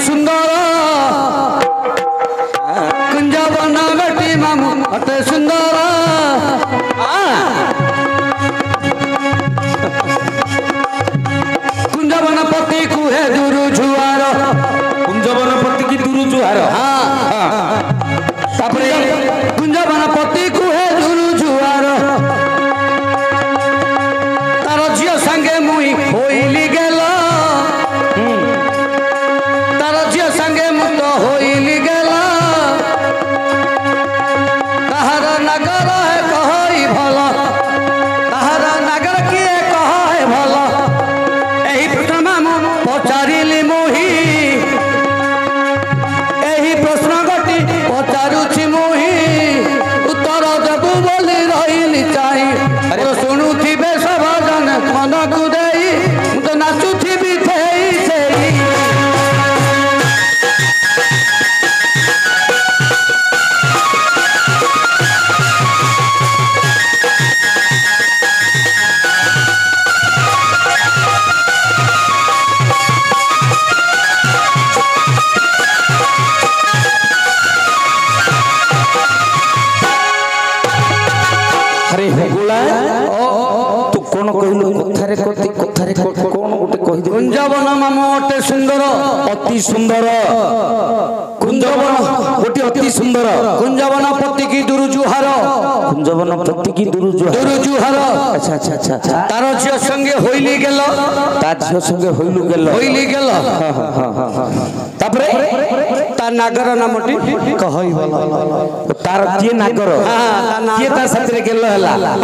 सुंदर कुंजवन गटी मामू अटे सुंदर कुंजवन पति कुहे दुरु जुआर कुंजवन पति की दुरु जुआर तापरे कुंजवन पति कुहे दुरु जुआर तार झियो संगे मुई होइली गेला तार झियो संगे मु तो होइली गेला ताहार नगर है कहई भला ताहार नगर किए कहई भला एही प्रश्न मु पचारिली मोही एही प्रश्न गति पचारुछि मोही उत्तर देबु बोली रहिली चाहि अरे सुनुथिबे सब जन मन को देई मु तो नाचुथिबी थेई सेई अरे हेगुला तू कौन कहलु कथारे कथि कथारे कौन गोटे कहि दे कुंजवन मामू अटे सुंदर अति सुंदर कुंजवन गोटे अति सुंदर कुंजवन पति की दुरुजुहार कुंजवन पति की दुरुजुहार अच्छा अच्छा अच्छा तार झियो संगे होइली गेल ता झियो संगे होइलु गेल होइली गेल तापरे ता नागर नामटी कहई भला तार के नागर के ता साथरे गेल हला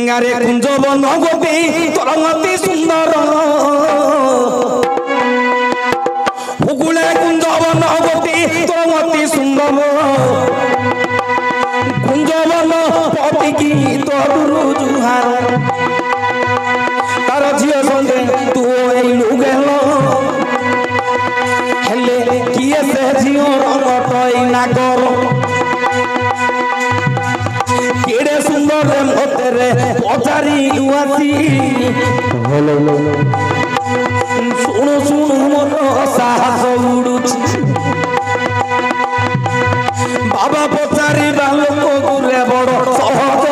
गारे कुंजवन गोपी तोर अति सुंदर हुगुले कुंजवन गोपी तोर अति सुंदर कुंजवन पति की तोर जुहार तार झियो संगे तू एलु गेल हेले किए से झियो रंग तई नागर केड़े सुंदर रे मते रे पचारी लुआसी सुनु सुनु मोर साहस उडुछि बाबा पचारी लोक गुरे बड़ सहज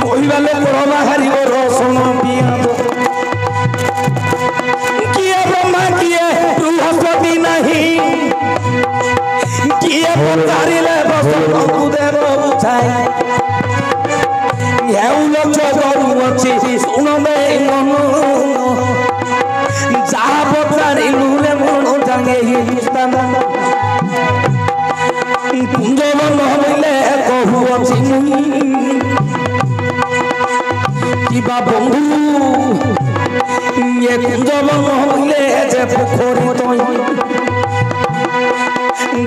कहिबाले बड़ बाहारी रसुण पियाज किए ब्रह्मा किए बृहस्पति नहीं किए पचारिले बसंत देव बुझाई हेउल चगरु अछि सुनबे मन जा पचारिलु रे मन जागे हिस्तान कुंजवन हमिले कहु अछि किबा बंधु ये कुंजवन हमिले जे पोखरी तई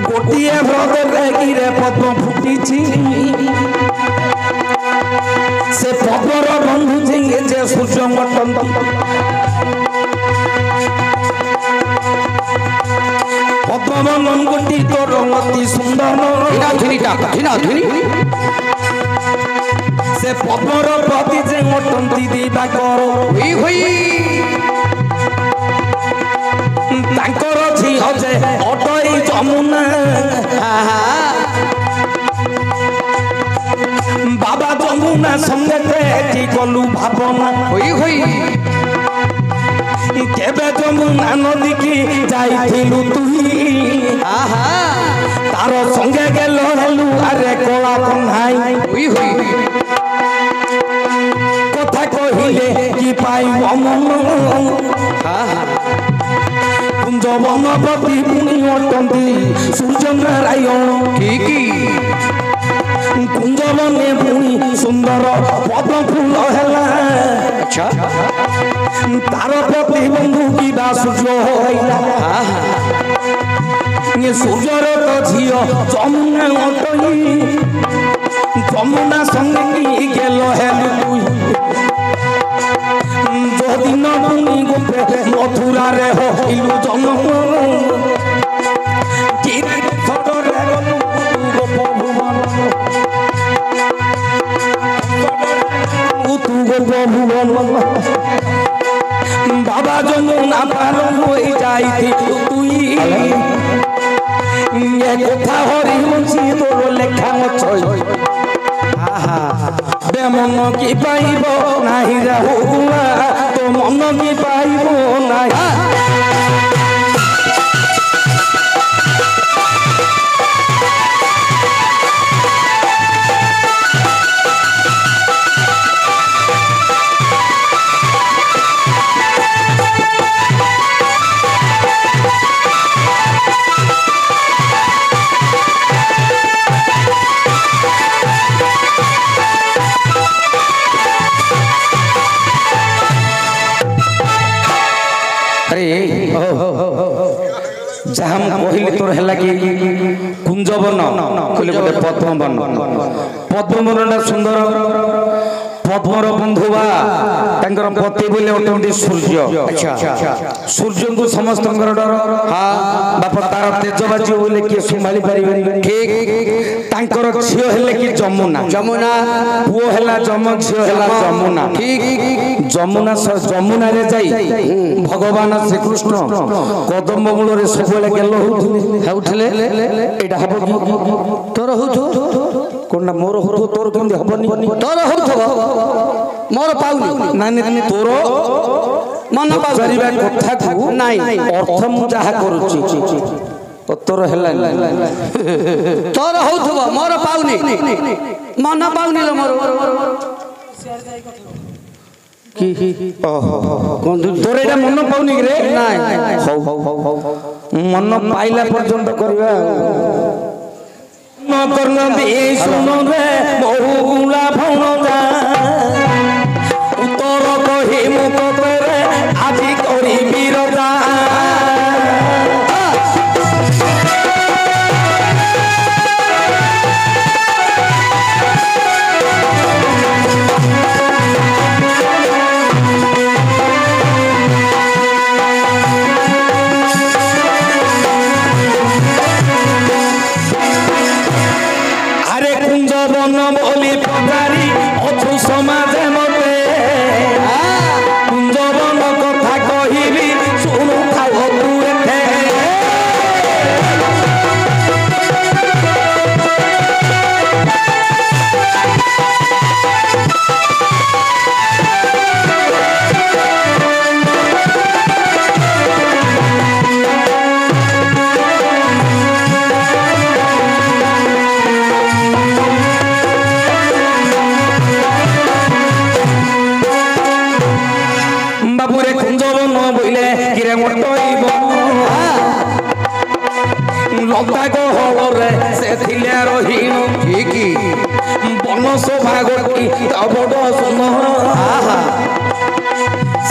गोटिए व्रत गिरे पद्म फुटी से पद्मर बंधु झिंगे जे सूर्य मटंती पद्मवन गोटी तोर अति सुंदर से पद्मर प्रति जे मटंती दीदा कर तांकर झियो जे अटई जमुना बाबा जमुना संगे की गलु भावना केबे जमुना नदी की जाइथिलु तुही तार संगे गेल हेलु अरे कोला कन्हाई कथा कहिले की पाई मन कुंजवन पति पुनि अटंती सूर्य नारायण कुंजवने पुनि सुंदर पद्म फूल हेला अच्छा तार प्रति बंधु की सूर्य होइला ये सूर्यर तो झियो जमुना अटई जमुना संगे की गेल हेलु जो दिन पुनि गोपे मथुरा रे होइलु जन्म की सदरे गलु गोप भुवन तू गोप भुवन বাবা যমুনা পার হয়ে যাইতি তুই এ কথা হরি মুছি তোর লেখা ছয় বে মন কি পাইব নাই রাহুলা তো মন কি পাইব নাই जहाँ कहली तोर है कि कुंजवन कहले गोटे पद्मवन पद्मवन सुंदर पद्मर बंधुवा पति बोले अटंती सूर्य सूर्य को समस्त डर बाप तार तेज बाजी बोले किए संभाली पारे ठीक झील है कि जमुना जमुना पुओ है जम झील है जमुना ठीक जमुना जमुना रे जाई भगवान श्रीकृष्ण कदम मूल सब गेल होउठले एटा हबो तोर होथो कोना मोर होथो तोर केंदे हबनी तोर होथो मोर पाउनी नानी तोर मन पारिबा कथा को नाही अर्थ मु जहा करूची तो तोर हैला तोर होथो मोर पाउनी मन पाउनी ल मोर की तोर एटा मन पाउनी रे नाही मन पाइला पर्यंत करबा न करन दे सुनो रे बहुला भौन जा उतर कहि मुख तोरे आजी करी बिरजा बोली पगारी अछु समाज मते कुंजवन कथा कहिबी सुनु खाओ तू एथे बाबूरे कुंजवन बोले किरे मटइब लता गहल रे से थिले रहीन ठीक बन शोभा गटी बड़ सुनहर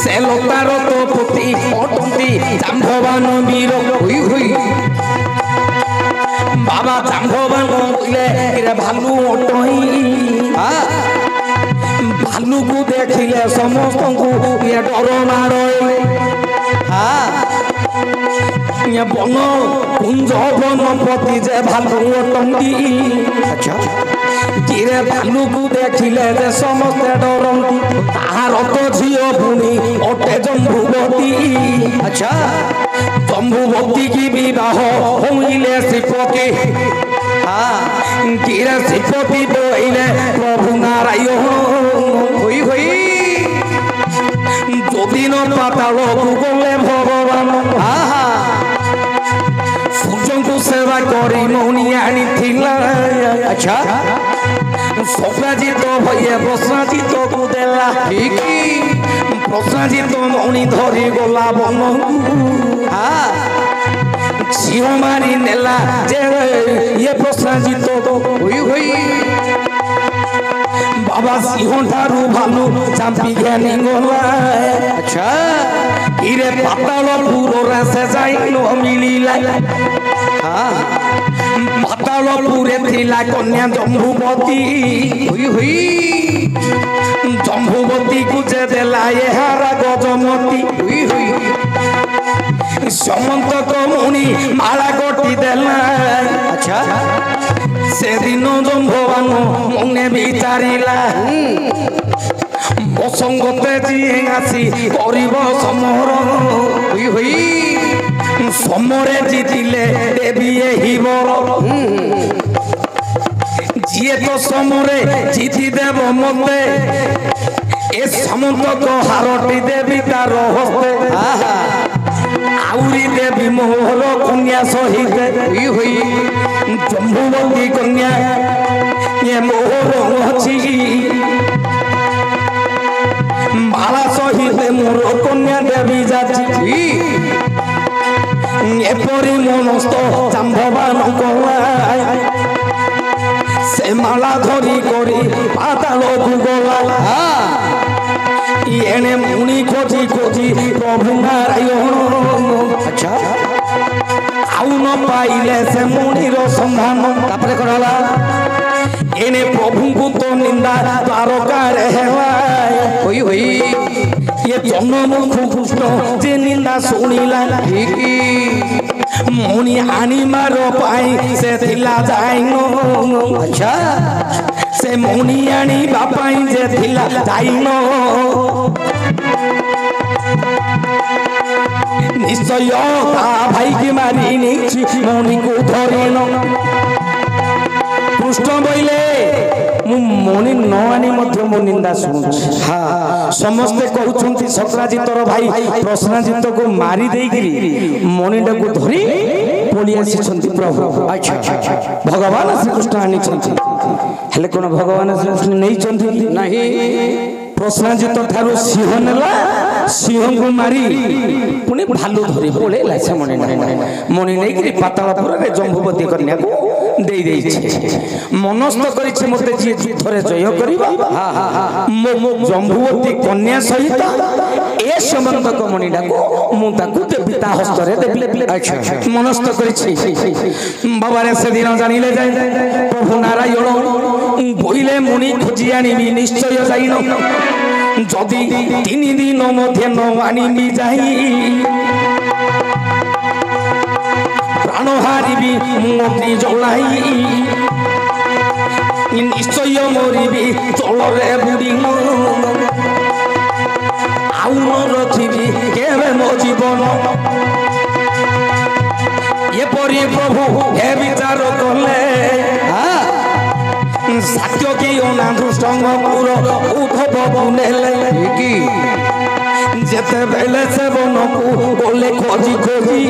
से लतार तो पुती अटंती जाम्भवान वीर हुई हुई बाबा जाम्भवान बोले किरे भालू अटई भालू को देखिले समस्त को ये डर मार ये बन कुंज वनपति जे भालू अटंती अच्छा किरे भालू को देखिले जे समस्त डरंती तार तो झियो पुनी अटे जम्बुवती अच्छा जम्बुवती की विवाह होइले श्रीपति किरे श्रीपति बोइले प्रभु नारायण होई होई যদিন পাতাল গলে ভগবান সূর্যଙ୍କୁ সেবা করি মৌনি আনিথিলা আচ্ছা সপ্রাজিত হয়ে প্রশ্নাজিত কু দেলা ঠিক প্রশ্নাজিত মৌনি ধরি গলা বন ঝিও মারি নেলা যে ইয়ে প্রশ্নাজিত হই হই बाबा सिंह ठारू भालू चांपी ज्ञानी गोला अच्छा इरे पाताल पुरो से जाइलो मिलिला हां पाताल पुरे थिला कन्या जम्बुवती हुई हुई जम्बुवती को जे देला ये हारा गजमती हुई हुई समंत कमुनी माला कोटी देला अच्छा से दिन जम्भवान मने विचारिला অসঙ্গতে যিয়ে আসি করিব সমর হই সমরে জিতিলে দেবী হিবর যিয়ে তো সমরে জিতি দেব মতে এ সামন্ত হারটি দেবী তার হস্তে আউরি দেবী মোহর কন্যা সহিতে হই জম্বুবতী কন্যা এ মোহর ଅଛି মালা সহিতে মোর কন্যা দেবী যাচ্ছি এপরি মনস্থ জাম্ববান কলায় সে মালা ধরি করি পাতালকু গলায় এনে মুনি খোঁজি খোঁজি প্রভু নারায়ণ আচ্ছা আউ ন পাইলে সে মুনির সন্ধান তারপরে কোন হলা এনে প্রভুଙ୍କୁ তো নিন্দা দ্বারকারে হেলায় হই এ জন্মমুখু কৃষ্ণ যে নিন্দা শুনিলা ঠিকই মুনি আনিমার পাই সে থিলা যাইন আচ্ছা সে মুনি আনিবা পাই যে থিলা যাইন নিশ্চয় তা ভাইকে মারি নেছি মণিକୁ ধরিন কৃষ্ণ বইলে ମୁଁ ମଣି ନ ଆଣି ମଧ୍ୟ ମୋ ନିନ୍ଦା ଶୁଣୁଛି ସମସ୍ତେ କହୁଛନ୍ତି ଶକ୍ରାଜିତର ଭାଇ ପ୍ରସେନଜିତକୁ ମାରି ଦେଇକିରି ମଣିଟାକୁ ଧରି ପଳେଇ ଆସିଛନ୍ତି ପ୍ରଭୁ ଭଗବାନ ଶ୍ରୀକୃଷ୍ଣ ଆଣିଛନ୍ତି ହେଲେ କଣ ଭଗବାନ ଶ୍ରୀକୃଷ୍ଣ ନେଇଛନ୍ତି ନାହିଁ ପ୍ରସେନଜିତ ଠାରୁ ସିଂହ ନେଲା ସିଂହକୁ ମାରି ପୁଣି ଭାଲୁ ଧରି ପଳେଇଲା ସେ ମଣି ନେଇକିରି ପାତାଳପୁରରେ ଜମ୍ବୁବତୀ କନ୍ୟାକୁ ଦେଇ ଦେଇଛି ମନସ୍ଥ କରିଛି ମତେ ଯିଏ ଯୁଦ୍ଧରେ ଜୟ କରିବ ମୋ ଜମ୍ବୁବତୀ କନ୍ୟା ସହିତ ଏ ସମ୍ବନ୍ଧକ ମଣିଟାକୁ ମୁଁ ତାକୁ ଦେବି ତା ହସ୍ତରେ ଦେବି ମନସ୍ଥ କରିଛି ବାବାରେ ସେଦିନ ଜାଣିଲେ ଯାଇ ପ୍ରଭୁ ନାରାୟଣ ବୋଇଲେ ମୁଣି ଖୋଜି ଆଣିବି ନିଶ୍ଚୟ ଯାଇନ যদি 3 দিন মধ্যে ন আনিবি যাই প্রাণ হারিবি মতি জলাই নিশ্চয় মরিবি জলরে বুড়ি আউ নথিবি কেবে মো জীবন এপরি প্রভু হে বিচার কলে সাত্য কি অনাদৃষ্টঙ্গ পুর উদ্ধব নেলে কি যেতেবেলে সে বনকু গলে খোঁজি খোঁজি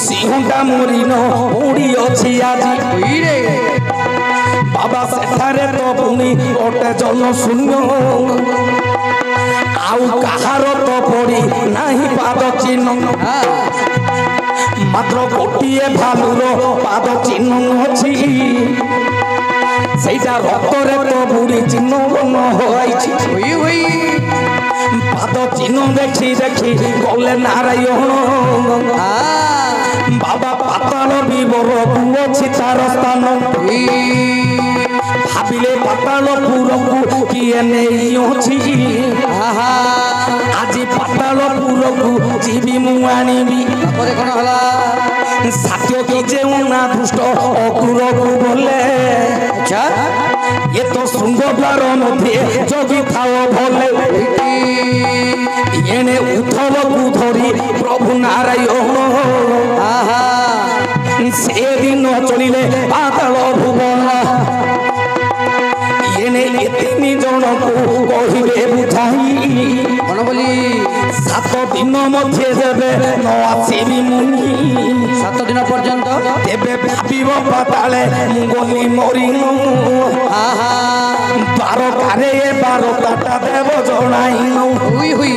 সিংহটা মরিন উড়ি অছি আজি রে বাবা সেঠারে তো পুনি অটে জল শূন্য আউ কাহার তো পড়ি নাহি পাদ চিহ্ন মাত্র গোটিয়ে ভালুর পাদ চিহ্ন অছি সেইটা রক্তরে তো বুড়ি চিহ্ন হয়েছি পাদ চিহ্ন দেখি দেখি গলে নারায়ণ বাবা পাতাল বিবর অছি তার স্থান ভাবিলে পাতাল পুরকু কিয়ে নেই অছি আজি পাতাল পুরকু ଯିବି ମୁଁ ଆଣିବି তারপরে কোন হলা সাথ্য কি যে না দুষ্ট অকুরকু বলে আচ্ছা এ তো শৃঙ্গদ্বার মধ্যে যোগী থাও বলে এনে উদ্ধবকু ধরি প্রভু নারায়ণ সেদিন চলিলে পাতাল ভুবন এনে তিন জনকু কহিবে বুঝাই কোন বলি 7 দিন মধ্যে যাবে ন আসিবি মুনি 7 দিন পর্যন্ত তেবে ভাবিব পাতালে গলি মরিন দ্বারকারে 12টা দেব জনাইন হুই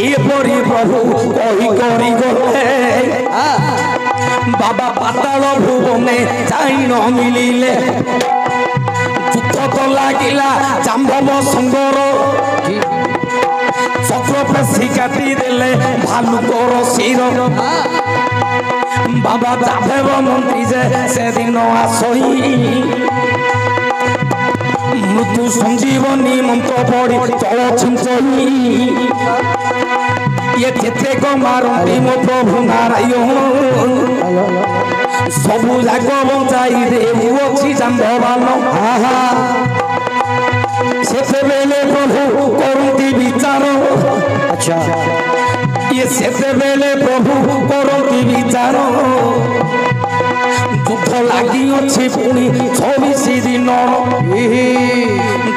এপরি প্রভু কহি করি গলে বাবা পাতাল ভুবনে যাই ন মিলিলে যুদ্ধ তো লাগিলা জাম্বব সঙ্গর চক্র পেশি কাটি দিলে ভালুকর শির বাবা যাদেব মন্ত্রী যে সেদিন আসই মৃত্যু সঞ্জীবনী মন্ত্র পড়ি চল ছিঞ্চই ইয়ে যেতেক মারন্তি মো প্রভু নারায়ণ সবু যাক বঞ্চাই রে অছি জাম্ববান ସେତେବେଳେ ପ୍ରଭୁ କରନ୍ତି ବିଚାର। ଆଚ୍ଛା ଇଏ ସେତେବେଳେ ପ୍ରଭୁ କରନ୍ତି ବିଚାର। ଯୁଦ୍ଧ ଲାଗିଅଛି ପୁଣି 26 ଦିନ।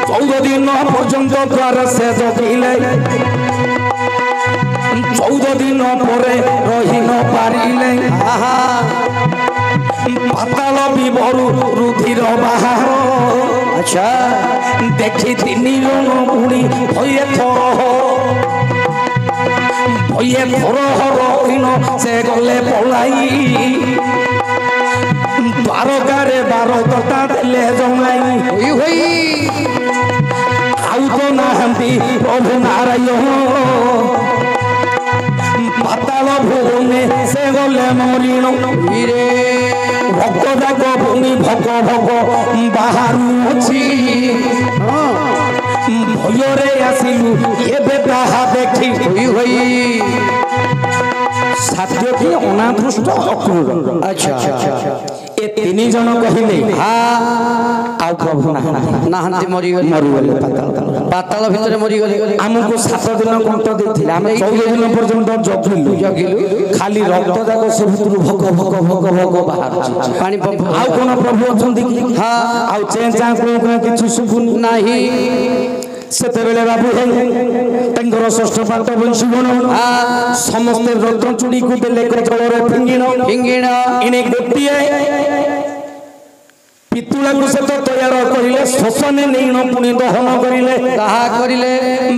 14 ଦିନ ପର୍ଯ୍ୟନ୍ତ ଦ୍ୱାର ସେ ଜଗିଲେ। 14 ଦିନ ପରେ ରହି ନ ପାରିଲେ। ପାତାଳ ବିଭରୁ ରୁଧିର ବାହାର। ଆଚ୍ଛା ଦେଖି 3 ଜଣ ପୁଣି ଭয়ে ଥର ହଇନ ସେ ଗଲେ ପଳାଇ। ଦ୍ୱାରକାରେ 12ଟା ଦେଲେ ଜମାଇ। ଆଉ ତ ନାହାନ୍ତି ପ୍ରଭୁ ନାରାୟଣ। ପାତାଳ ଭୁବନେ ସେ ଗଲେ ମରିଣ। ଭୋକ ଯାକ ପୁଣି ଭୋକ ବାହାରୁ ଅଛି। ଭୟରେ ଆସିଲୁ ଏବେ ତାହା ଦେଖି। ସାତ୍ୟକୀ ଅନାଦୃଷ୍ଟ ଅକ୍ରୂର। ଆଚ୍ଛା ଏ 3 ଜଣ କହିଲେ ଆଉ ପ୍ରଭୁ ନାହାନ୍ତି ମରିଗଲେ ପାତାଳ ଭିତରେ ମରିଗଲେ। ଆମକୁ 7 ଦିନ କଣ୍ଟ ଦେଇଥିଲେ। ଆମେ 14 ଦିନ ପର୍ଯ୍ୟନ୍ତ ଜଗିଲୁ ଖାଲି ରକ୍ତ ଯାକ ସେ ଭିତରୁ ଭୋକ ବାହାରୁଛି। ପାଣି ଆଉ କଣ ପ୍ରଭୁ ଅଛନ୍ତି କି? ଆଉ ଚେଁଚା କିଛି ଶୁଭୁନି ନାହିଁ। ସେତେବେଳେ ବାବୁ ତାଙ୍କର ଷଷ୍ଠ ପାଠ ବଂଶୀଗଣ ସମସ୍ତେ ରତ୍ନ ଚୁଡ଼ିକୁ ଦେଲେ ଜଳରେ ଫିଙ୍ଗିଣ। ଏଣେ ଗୋଟିଏ ପିତୁଳାକୁ ସେ ତୟାର କରିଲେ। ଶ୍ମଶାନେ ନେଇଣ ପୁଣି ଦହନ କରିଲେ। ତାହା କରିଲେ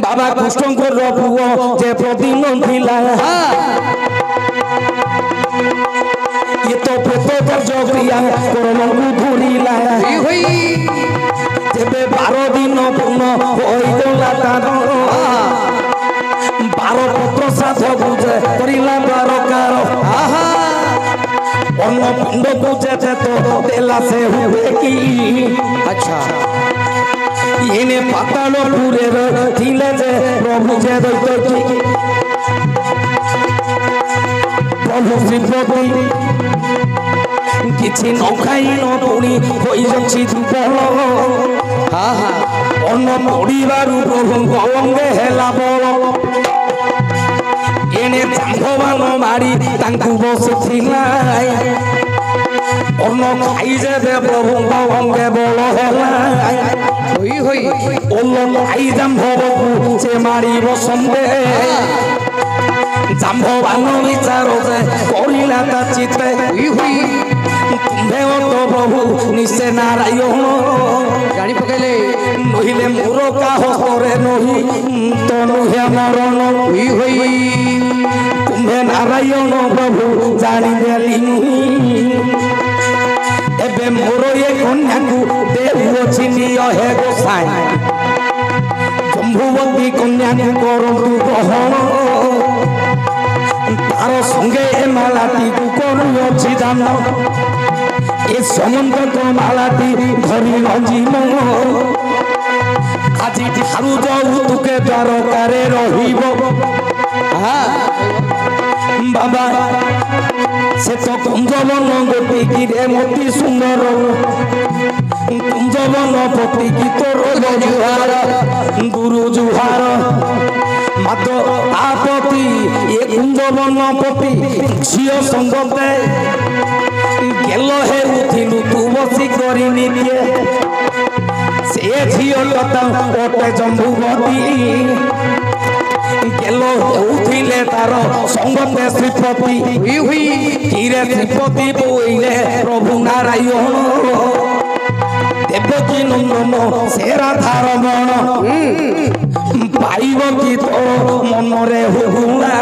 ବାବା କୃଷ୍ଣଙ୍କର ପୁଅ ଯେ ପ୍ରତିଦିନ ଥିଲା। ଏ ତ ପ୍ରେତ କାର୍ଯ୍ୟ କ୍ରିୟା କରମକୁ ଧରିଲା। ଯେବେ 12 ଦିନ ପୂର୍ଣ୍ଣ ହୋଇଗଲା ତାର 12 ପତ୍ର ସାଧକୁ କରିଲା ଦ୍ୱାରକାର। ଅନ୍ନ ପିଣ୍ଡକୁ ଯେତେ ତ ଦେଲା ସେ ହୁଏ କି। ଆଚ୍ଛା ଏନେ ପାତାଳପୁରେ ଥିଲେ ଯେ ପ୍ରଭୁ ଯେ ଦୈତ୍ୟ ପ୍ରଭୁ ଶ୍ରୀପତି କିଛି ନ ଖାଇ ନ ପୁଣି ହୋଇଯାଉଛି ଦୁର୍ବଳ। ଅନ୍ନ ପଡ଼ିବାରୁ ପ୍ରଭୁଙ୍କ ଅଙ୍ଗେ ହେଲା ବଳ। ଏଣେ ଜାମ୍ଭବାନ ମାରି ତାଙ୍କୁ ବସିଥିଲା। ଅନ୍ନ ଖାଇ ଯେବେ ପ୍ରଭୁଙ୍କ ଅଙ୍ଗେ ବଳ ହେଲା। ଓଲ ଖାଇ ଜାମ୍ଭବକୁ ସେ ମାରିବ ସନ୍ଧେ। ଜାମ୍ଭବାନ ବିଚାର ଯେ କରିଲା ତା ଚିତେ। ତୁମ୍ଭେ ଅଟ ପ୍ରଭୁ ନିଶ୍ଚେ ନାରାୟଣ। ଜାଣି ପକେଇଲେ ନହିଲେ ମୋର କାହରେ ନହି ତ ନୁହେଁ ମରଣ। ତୁମ୍ଭେ ନାରାୟଣ ପ୍ରଭୁ ଜାଣିଦେଲି ନୁହିଁ। ଏବେ ମୋର ଏ କନ୍ୟାକୁ ଦେଉଅଛି ନିୟ ହେ ଗୋସାଇଁ। ଜମ୍ଭୁବତୀ କନ୍ୟାକୁ କରନ୍ତୁ ଗ୍ରହଣ। ତାର ସଙ୍ଗେ ଏ ମାଳାଟିକୁ କରୁଅଛି ଦାନ। ଏ ସମନ୍ତକ ମାଳାଟି ଧରି ରଞ୍ଜିମ। ଆଜି ଠାରୁ ଯୌତୁକେ ଦ୍ୱାରକାରେ ରହିବ। ବାବା ସେ ତ କୁଞ୍ଜବନ ଗୋଟିକିରେ ମତି ସୁନ୍ଦର। କୁଞ୍ଜବନ ପତିକି ତୋର ଜୁହାର ଗୁରୁ ଜୁହାର। ମାତ ଆପତି ଏ କୁଞ୍ଜବନ ପତି ଝିଅ ସଙ୍ଗତେ ଗେଲ ହେଉଥିଲୁ ତୁ ବସି କରି ନିତ୍ୟ। ସେ ଝିଅ କଥା ଅଟେ ଜମ୍ଭୁବତୀ। ଗେଲ ହେଉଥିଲେ ତାର ସଙ୍ଗତେ ଶ୍ରୀପତି। ଧୀରେ ଶ୍ରୀପତି ବୋଇଲେ ପ୍ରଭୁ ନାରାୟଣ। ଦେବକୀ ନନ୍ଦନ ସେ ରାଧାରମଣ। ପାଇବ କି ତୋର ମନରେ ହୁଗୁଣା।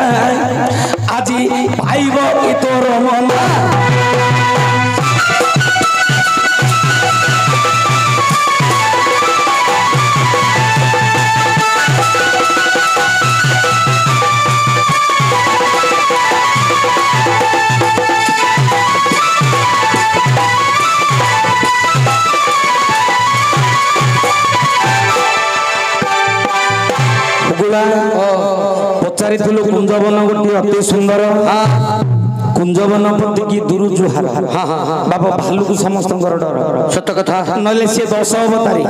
ଆଜି ପାଇବ କି ତୋର ମନ। ପଚାରିଥିଲୁ କୁଞ୍ଜବନ ଗୋଟିଏ ଅତି ସୁନ୍ଦର। कुंजवन प्रति की दुरु जुहार हाँ हाँ हाँ बाबा भालू को समस्त डर सत्य कथा नले सी 10 अवतारी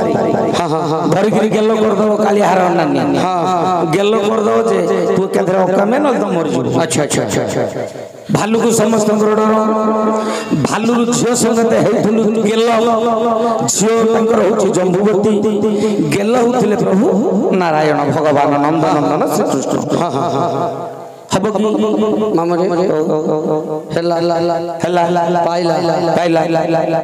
हाँ हाँ हाँ धरिकी गेलो कर दो काली हार नानी गेलो कर दो जे तू केदरे ओकामे न तो मर जु अच्छा अच्छा अच्छा भालू को समस्त डर भालू झियो संगते हेथुलु गेलो झियो तंकर होची जंबुवती गेलो होथिले प्रभु नारायण भगवान नंदनंदन श्री कृष्ण हाँ हाँ हाँ हब की मामा रे हेला पाइला पाइला